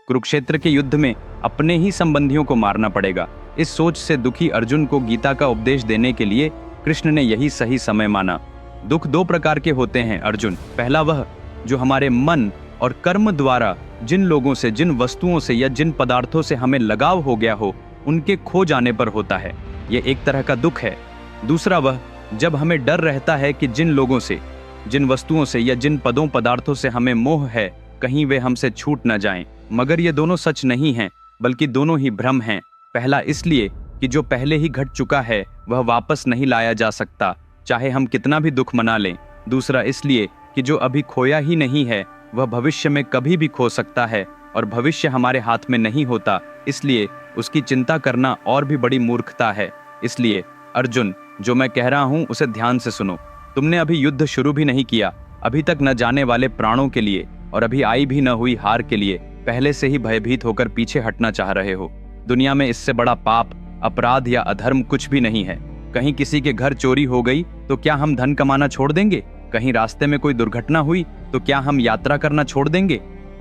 कुरुक्षेत्र के युद्ध में अपने ही संबंधियों को मारना पड़ेगा। इस सोच से दुखी अर्जुन को गीता का उपदेश देने के लिए कृष्ण ने यही सही समय माना। दुख दो प्रकार के होते हैं अर्जुन। पहला वह जो हमारे मन और कर्म द्वारा जिन लोगों से, जिन वस्तुओं से या जिन पदार्थों से हमें लगाव हो गया हो, उनके खो जाने पर होता है। ये एक तरह का दुख है। दूसरा वह जब हमें डर रहता है कि जिन लोगों से, जिन वस्तुओं से या जिन पदों पदार्थों से हमें मोह है, कहीं वे हमसे छूट न जाएं। मगर ये दोनों सच नहीं हैं, बल्कि दोनों ही भ्रम हैं। पहला इसलिए कि जो पहले ही घट चुका है वह वापस नहीं लाया जा सकता, चाहे हम कितना भी दुख मना लें। दूसरा इसलिए कि जो अभी खोया ही नहीं है वह भविष्य में कभी भी खो सकता है, और भविष्य हमारे हाथ में नहीं होता, इसलिए उसकी चिंता करना और भी बड़ी मूर्खता है। इसलिए अर्जुन, जो मैं कह रहा हूं उसे ध्यान से सुनो। तुमने अभी युद्ध शुरू भी नहीं किया, अभी तक न जाने वाले प्राणों के लिए और अभी आई भी न हुई हार के लिए पहले से ही भयभीत होकर पीछे हटना चाह रहे हो। दुनिया में इससे बड़ा पाप, अपराध या अधर्म कुछ भी नहीं है। कहीं किसी के घर चोरी हो गई तो क्या हम धन कमाना छोड़ देंगे? कहीं रास्ते में कोई दुर्घटना हुई तो क्या हम यात्रा करना छोड़ देंगे?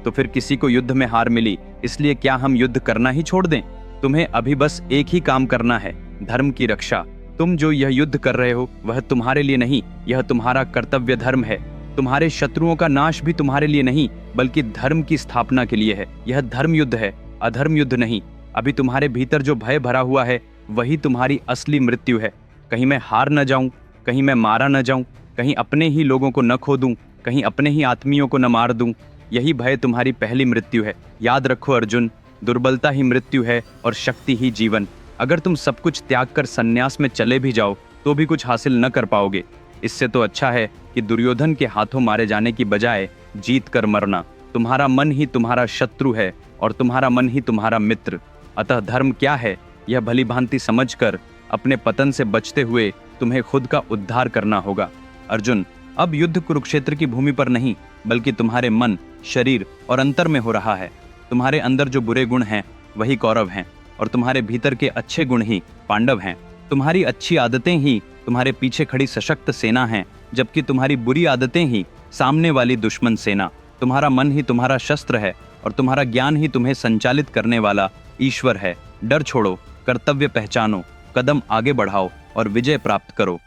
तो फिर किसी को युद्ध में हार मिली, इसलिए क्या हम युद्ध करना ही छोड़ दें? तुम्हें अभी बस एक ही काम करना है, धर्म की रक्षा। तुम जो यह युद्ध कर रहे हो वह तुम्हारे लिए नहीं, यह तुम्हारा कर्तव्य धर्म है। तुम्हारे शत्रुओं का नाश भी तुम्हारे लिए नहीं, बल्कि धर्म की स्थापना के लिए है। यह धर्म युद्ध है, अधर्म युद्ध नहीं। अभी तुम्हारे भीतर जो भय भरा हुआ है वही तुम्हारी असली मृत्यु है। कहीं मैं हार न जाऊं, कहीं मैं मारा न जाऊं, कहीं अपने ही लोगों को न खो दूं, कहीं अपने ही आत्मियों को न मार दूं, यही भय तुम्हारी पहली मृत्यु है। याद रखो अर्जुन, दुर्बलता ही मृत्यु है और शक्ति ही जीवन। अगर तुम सब कुछ त्याग कर संन्यास में चले भी जाओ तो भी कुछ हासिल न कर पाओगे। इससे तो अच्छा है कि दुर्योधन के हाथों मारे जाने की बजाय जीत कर मरना। तुम्हारा मन ही तुम्हारा शत्रु है और तुम्हारा मन ही तुम्हारा मित्र। अतः धर्म क्या है यह भली भांति समझकर अपने पतन से बचते हुए तुम्हें खुद का उद्धार करना होगा। अर्जुन, अब युद्ध कुरुक्षेत्र की भूमि पर नहीं, बल्कि तुम्हारे मन, शरीर और अंतर में हो रहा है। तुम्हारे अंदर जो बुरे गुण हैं वही कौरव हैं, और तुम्हारे भीतर के अच्छे गुण ही पांडव हैं। तुम्हारी अच्छी आदतें ही तुम्हारे पीछे खड़ी सशक्त सेना हैं, जबकि तुम्हारी बुरी आदतें ही सामने वाली दुश्मन सेना। तुम्हारा मन ही तुम्हारा शस्त्र है और तुम्हारा ज्ञान ही तुम्हें संचालित करने वाला ईश्वर है। डर छोड़ो, कर्तव्य पहचानो, कदम आगे बढ़ाओ और विजय प्राप्त करो।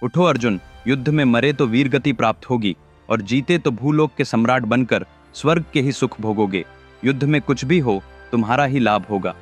उठो अर्जुन, युद्ध में मरे तो वीर गति प्राप्त होगी और जीते तो भूलोक के सम्राट बनकर स्वर्ग के ही सुख भोगोगे। युद्ध में कुछ भी हो तुम्हारा ही लाभ होगा।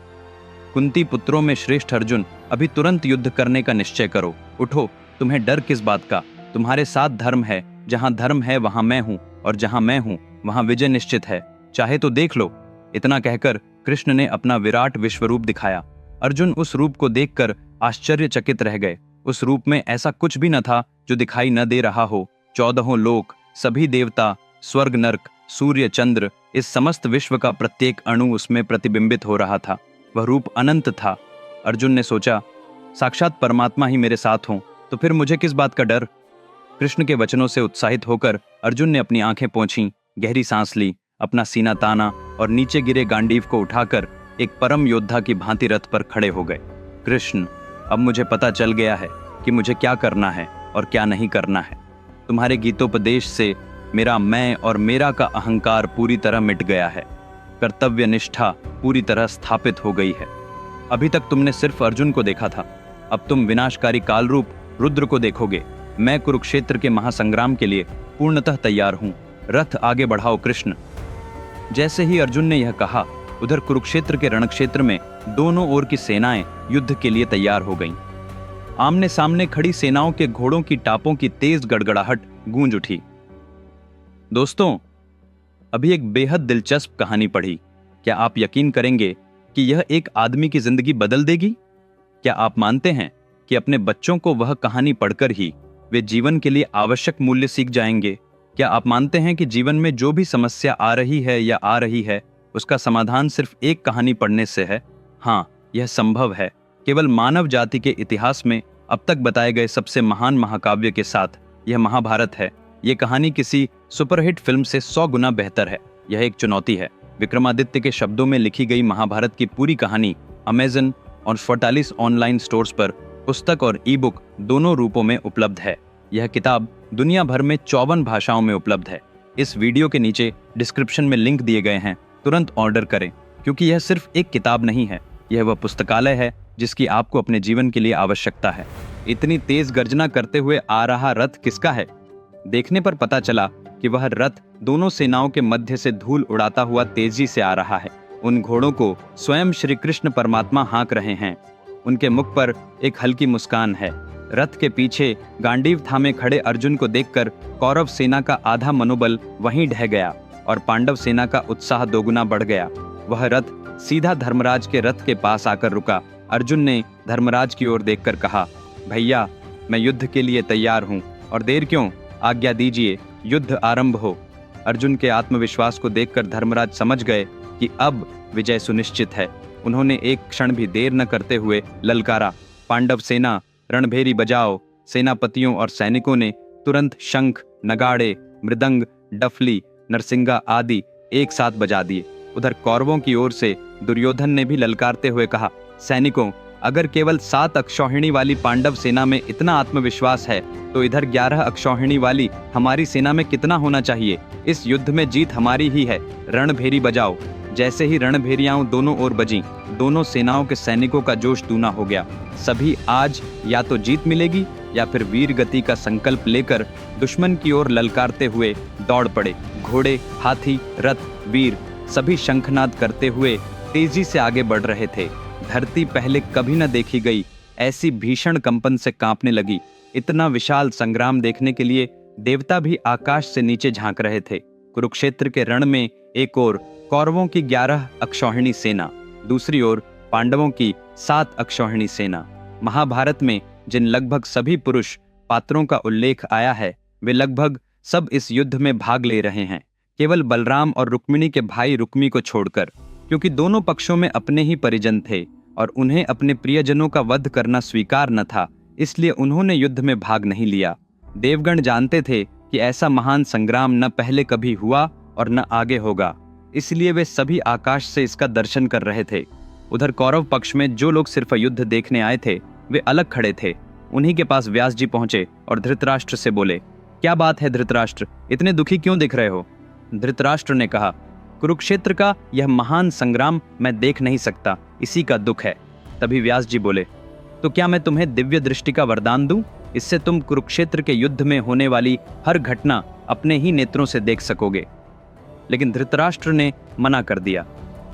कुंती पुत्रों में श्रेष्ठ अर्जुन, अभी तुरंत युद्ध करने का निश्चय करो। उठो, तुम्हें डर किस बात का? तुम्हारे साथ धर्म है, जहां धर्म है वहां मैं हूं, और जहां मैं हूं वहां विजय निश्चित है। चाहे तो देख लो। इतना कहकर कृष्ण ने अपना विराट विश्वरूप दिखाया। अर्जुन उस रूप को देखकर आश्चर्यचकित रह गए। उस रूप में ऐसा कुछ भी न था जो दिखाई न दे रहा हो। 14 लोक, सभी देवता, स्वर्ग नरक, सूर्य चंद्र, इस समस्त विश्व का प्रत्येक अणु उसमें प्रतिबिंबित हो रहा था। वह रूप अनंत था। अर्जुन ने सोचा, साक्षात परमात्मा ही मेरे साथ हों तो फिर मुझे किस बात का डर? कृष्ण के वचनों से उत्साहित होकर अर्जुन ने अपनी आंखें पोंछीं, गहरी सांस ली, अपना सीना ताना और नीचे गिरे गांडीव को उठाकर एक परम योद्धा की भांति रथ पर खड़े हो गए। कृष्ण, अब मुझे पता चल गया है कि मुझे क्या करना है और क्या नहीं करना है। तुम्हारे गीतोपदेश से मेरा मैं और मेरा का अहंकार पूरी तरह मिट गया है। कर्तव्य निष्ठा पूरी तरह स्थापित हो गई है। अभी तक तुमने सिर्फ अर्जुन को देखा था, अब तुम विनाशकारी काल रूप रुद्र को देखोगे। मैं कुरुक्षेत्र के महासंग्राम के लिए पूर्णतः तैयार हूं। रथ आगे बढ़ाओ कृष्ण। जैसे ही अर्जुन ने यह कहा, उधर कुरुक्षेत्र के रणक्षेत्र में दोनों ओर की सेनाएं युद्ध के लिए तैयार हो गईं। आमने सामने खड़ी सेनाओं के घोड़ों की टापों की तेज गड़गड़ाहट गूंज उठी। दोस्तों, अभी एक बेहद दिलचस्प कहानी पढ़ी। क्या आप यकीन करेंगे कि यह एक आदमी की जिंदगी बदल देगी? क्या आप मानते हैं कि अपने बच्चों को वह कहानी पढ़कर ही वे जीवन के लिए आवश्यक मूल्य सीख जाएंगे? क्या आप मानते हैं कि जीवन में जो भी समस्या आ रही है या आ रही है उसका समाधान सिर्फ एक कहानी पढ़ने से है? हाँ, यह संभव है। केवल मानव जाति के इतिहास में अब तक बताए गए सबसे महान महाकाव्य के साथ यह महाभारत है। यह कहानी किसी सुपरहिट फिल्म से 100 गुना बेहतर है। यह एक चुनौती है। विक्रमादित्य के शब्दों में लिखी गई महाभारत की पूरी कहानी अमेज़न और 44 ऑनलाइन स्टोर्स पर पुस्तक और ई बुक दोनों रूपों में उपलब्ध है। यह किताब दुनिया भर में 54 भाषाओं में उपलब्ध है। इस वीडियो के नीचे डिस्क्रिप्शन में लिंक दिए गए हैं, तुरंत ऑर्डर करें, क्योंकि यह सिर्फ एक किताब नहीं है, यह वह पुस्तकालय है जिसकी आपको अपने जीवन के लिए आवश्यकता है। इतनी तेज गर्जना करते हुए आ रहा रथ किसका है? देखने पर पता चला कि वह रथ दोनों सेनाओं के मध्य से धूल उड़ाता हुआ तेजी से आ रहा है। उन घोड़ों को स्वयं श्री कृष्ण परमात्मा हाँक रहे हैं। उनके मुख पर एक हल्की मुस्कान है। रथ के पीछे गांडीव थामे खड़े अर्जुन को देखकर कौरव सेना का आधा मनोबल वहीं ढह गया और पांडव सेना का उत्साह दोगुना बढ़ गया। वह रथ सीधा धर्मराज के रथ के पास आकर रुका। अर्जुन ने धर्मराज की ओर देखकर कहा, भैया, मैं युद्ध के लिए तैयार हूँ, और देर क्यों, आज्ञा दीजिए, युद्ध आरंभ हो। अर्जुन के आत्मविश्वास को देखकर धर्मराज समझ गए कि अब विजय सुनिश्चित है। उन्होंने एक क्षण भी देर न करते हुए ललकारा, पांडव सेना, रणभेरी बजाओ। सेनापतियों और सैनिकों ने तुरंत शंख, नगाड़े, मृदंग, डफली, नरसिंगा आदि एक साथ बजा दिए। उधर कौरवों की ओर से दुर्योधन ने भी ललकारते हुए कहा, सैनिकों, अगर केवल 7 अक्षौहिणी वाली पांडव सेना में इतना आत्मविश्वास है तो इधर 11 अक्षौहिणी वाली हमारी सेना में कितना होना चाहिए। इस युद्ध में जीत हमारी ही है। रणभेरी बजाओ। जैसे ही रणभेरियां दोनों ओर बजीं, दोनों सेनाओं के सैनिकों का जोश दूना हो गया। सभी आज या तो जीत मिलेगी या फिर वीर गति का संकल्प लेकर दुश्मन की ओर ललकारते हुए दौड़ पड़े। घोड़े, हाथी, रथ, वीर सभी शंखनाद करते हुए तेजी से आगे बढ़ रहे थे। धरती पहले कभी न देखी गई ऐसी भीषण कंपन से कांपने लगी। इतना विशाल संग्राम देखने के लिए देवता भी आकाश से नीचे झांक रहे थे। कुरुक्षेत्र के रण में एक ओर कौरवों की 11 अक्षौहिणी सेना, दूसरी ओर पांडवों की 7 अक्षौहिणी सेना। महाभारत में जिन लगभग सभी पुरुष पात्रों का उल्लेख आया है, वे लगभग सब इस युद्ध में भाग ले रहे हैं, केवल बलराम और रुक्मिणी के भाई रुक्मी को छोड़कर, क्योंकि दोनों पक्षों में अपने ही परिजन थे और उन्हें अपने प्रियजनों का वध करना स्वीकार न था, इसलिए उन्होंने युद्ध में भाग नहीं लिया। देवगण जानते थे कि ऐसा महान संग्राम न पहले कभी हुआ और न आगे होगा, इसलिए वे सभी आकाश से इसका दर्शन कर रहे थे। उधर कौरव पक्ष में जो लोग सिर्फ युद्ध देखने आए थे, वे अलग खड़े थे। उन्हीं के पास व्यास जी पहुंचे और धृतराष्ट्र से बोले, क्या बात है धृतराष्ट्र, इतने दुखी क्यों दिख रहे हो? धृतराष्ट्र ने कहा, कुरुक्षेत्र का यह महान संग्राम मैं देख नहीं सकता, इसी का दुख है। तभी व्यास जी बोले, तो क्या मैं तुम्हें दिव्य दृष्टि का वरदान दूं? इससे तुम कुरुक्षेत्र के युद्ध में होने वाली हर घटना अपने ही नेत्रों से देख सकोगे। लेकिन धृतराष्ट्र ने मना कर दिया,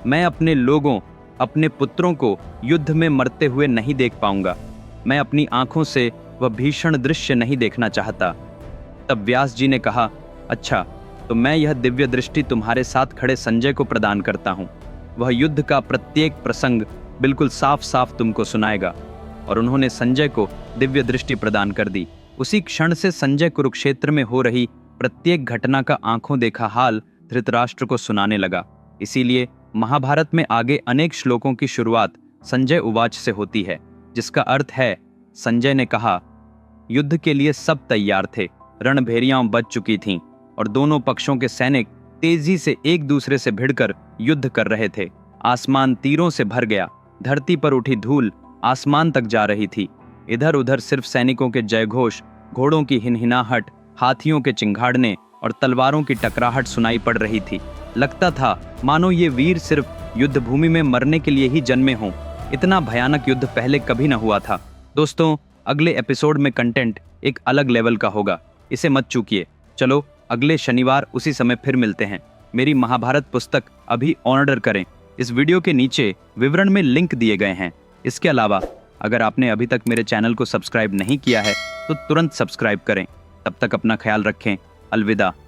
मैं अपने लोगों, अपने पुत्रों को युद्ध में मरते हुए नहीं देख पाऊंगा। मैं अपनी आंखों से वह भीषण दृश्य नहीं देखना चाहता। तब व्यास जी ने कहा, अच्छा, तो मैं यह दिव्य दृष्टि तुम्हारे साथ खड़े संजय को प्रदान करता हूँ। वह युद्ध का प्रत्येक प्रसंग बिल्कुल साफ साफ तुमको सुनाएगा। और उन्होंने संजय को दिव्य दृष्टि प्रदान कर दी। उसी क्षण से संजय कुरुक्षेत्र में हो रही प्रत्येक घटना का आंखों देखा हाल धृतराष्ट्र को सुनाने लगा। इसीलिए महाभारत में आगे अनेक श्लोकों की शुरुआत संजय उवाच से होती है, जिसका अर्थ है, संजय ने कहा, युद्ध के लिए सब तैयार थे, रणभेरियां बज चुकी थीं और दोनों पक्षों के सैनिक तेजी से एक दूसरे से भिड़कर युद्ध कर रहे थे। आसमान तीरों से भर गया, धरती पर उठी धूल आसमान तक जा रही थी। इधर उधर सिर्फ सैनिकों के जयघोष, घोड़ों की हिनहिनाहट, हाथियों के चिंघाड़ने और तलवारों की टकराहट सुनाई पड़ रही थी। लगता था मानो ये वीर सिर्फ युद्ध भूमि में मरने के लिए ही जन्मे हों। इतना भयानक युद्ध पहले कभी न हुआ था। दोस्तों, अगले एपिसोड में कंटेंट एक अलग लेवल का होगा, इसे मत चूकिए। चलो अगले शनिवार उसी समय फिर मिलते हैं। मेरी महाभारत पुस्तक अभी ऑर्डर करें। इस वीडियो के नीचे विवरण में लिंक दिए गए हैं। इसके अलावा अगर आपने अभी तक मेरे चैनल को सब्सक्राइब नहीं किया है तो तुरंत सब्सक्राइब करें। तब तक अपना ख्याल रखें। अलविदा।